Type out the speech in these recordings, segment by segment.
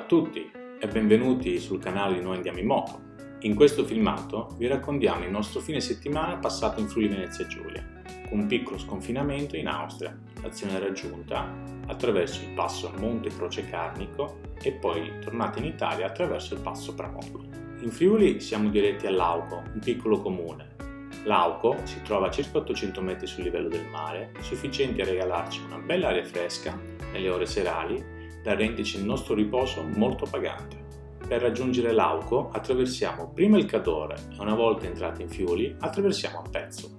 tutti e benvenuti sul canale di Noi Andiamo in Moto. In questo filmato vi raccontiamo il nostro fine settimana passato in Friuli Venezia Giulia, con un piccolo sconfinamento in Austria, l'azione raggiunta attraverso il passo Monte Croce Carnico e poi tornata in Italia attraverso il passo Pramollo. In Friuli siamo diretti a Lauco, un piccolo comune. Lauco si trova a circa 800 metri sul livello del mare, sufficienti a regalarci una bella aria fresca nelle ore serali da renderci il nostro riposo molto pagante. Per raggiungere Lauco attraversiamo prima il Cadore e una volta entrati in Friuli attraversiamo a Pezzo.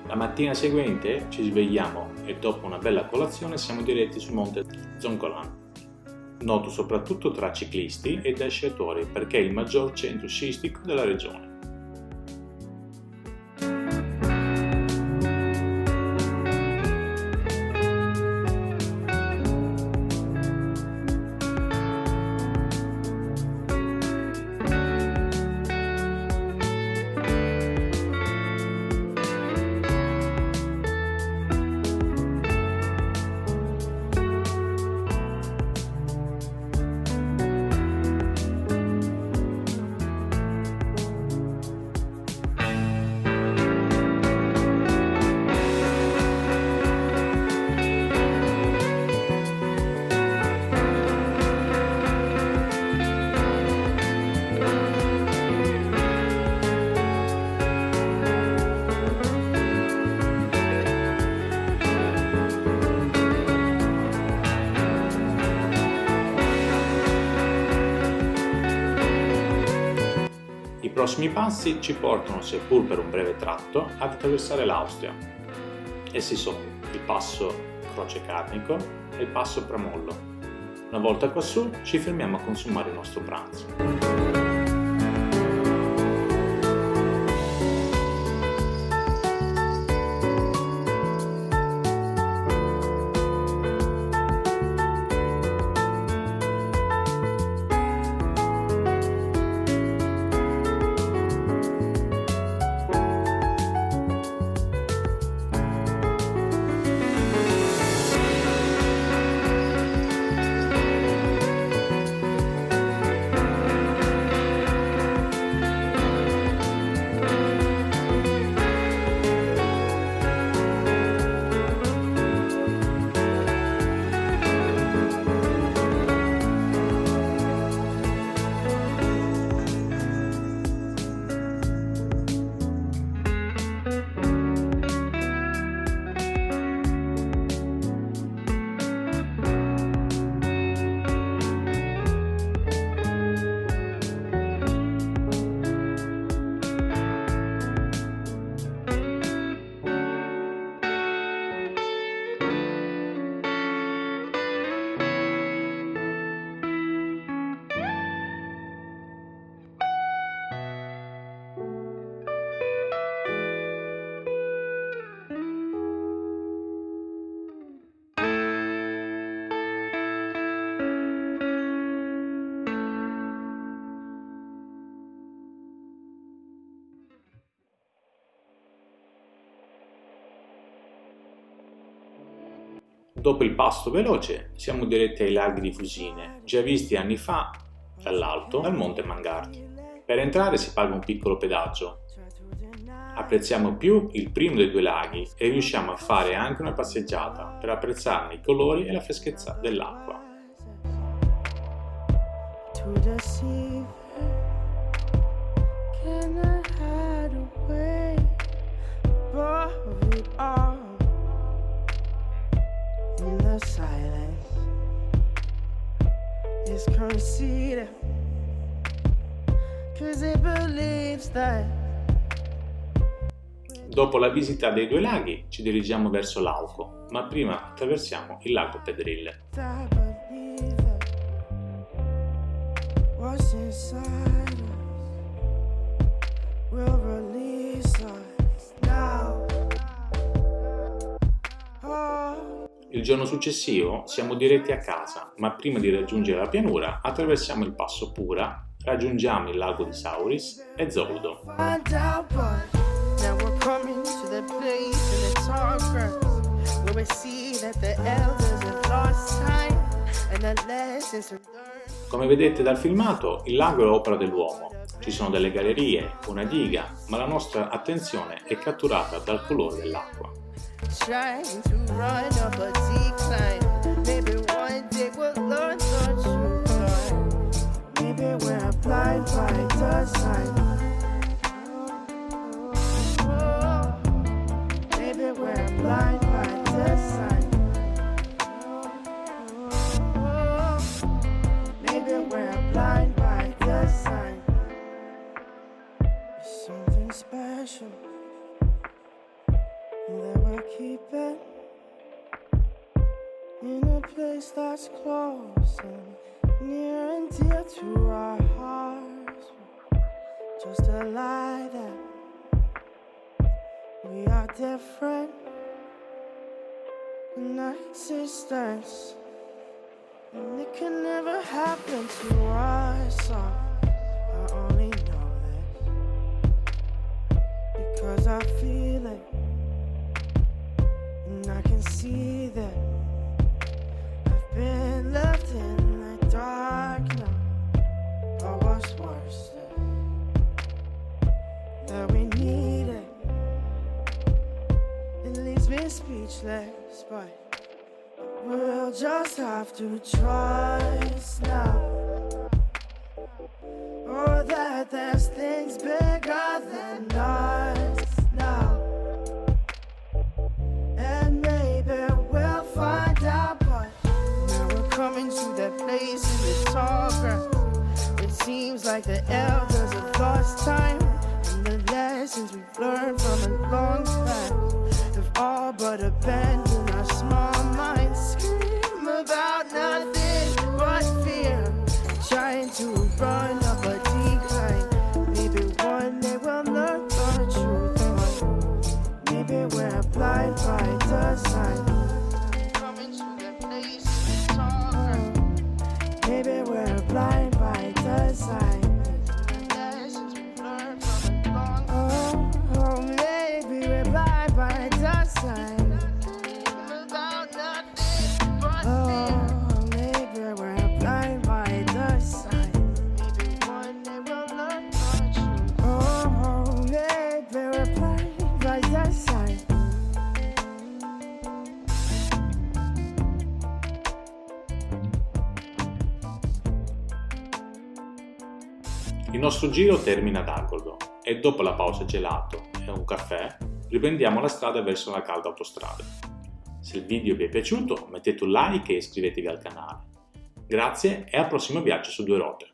La mattina seguente ci svegliamo e dopo una bella colazione siamo diretti sul monte Zoncolan, noto soprattutto tra ciclisti e da sciatori perché è il maggior centro sciistico della regione. I prossimi passi ci portano, seppur per un breve tratto, ad attraversare l'Austria. Essi sono il passo Croce Carnico e il passo Pramollo. Una volta quassù ci fermiamo a consumare il nostro pranzo. Dopo il pasto veloce siamo diretti ai laghi di Fusine, già visti anni fa dall'alto dal Monte Mangardi. Per entrare si paga un piccolo pedaggio. Apprezziamo più il primo dei due laghi e riusciamo a fare anche una passeggiata per apprezzarne i colori e la freschezza dell'acqua. is conceited. Dopo la visita dei due laghi ci dirigiamo verso Lauco, ma prima attraversiamo il lago Pedrille. Il giorno successivo siamo diretti a casa, ma prima di raggiungere la pianura attraversiamo il passo Pura, raggiungiamo il lago di Sauris e Zoldo. Come vedete dal filmato, il lago è opera dell'uomo. Ci sono delle gallerie, una diga, ma la nostra attenzione è catturata dal colore dell'acqua. Special that we'll keep it in a place that's close and near and dear to our hearts. Just a lie that we are different in our existence, and it can never happen to us. I only know this because I feel it, and I can see that I've been left in the dark now. But what's worse that we need it. It leaves me speechless, but we'll just have to trust now. Oh, that there's things bigger than us now. And maybe we'll find out, but now we're coming to that place in the tall grass. It seems like the elders have lost time, and the lessons we've learned from a long past have all but abandoned our small minds. Scream about nothing but fear, trying to run up a decline. Maybe one day we'll learn the truth, but maybe we're blind by design. Coming to the place in the tall grass. Maybe we're blind by design. Lessons we've learned from a long time. Oh, maybe we're blind by design. About nothing but fear. Oh, maybe we're blind by design. Maybe one day we'll learn the truth. Oh, maybe we're blind by design. Il nostro giro termina ad Agordo e dopo la pausa gelato e un caffè riprendiamo la strada verso la calda autostrada. Se il video vi è piaciuto mettete un like e iscrivetevi al canale. Grazie e al prossimo viaggio su due ruote.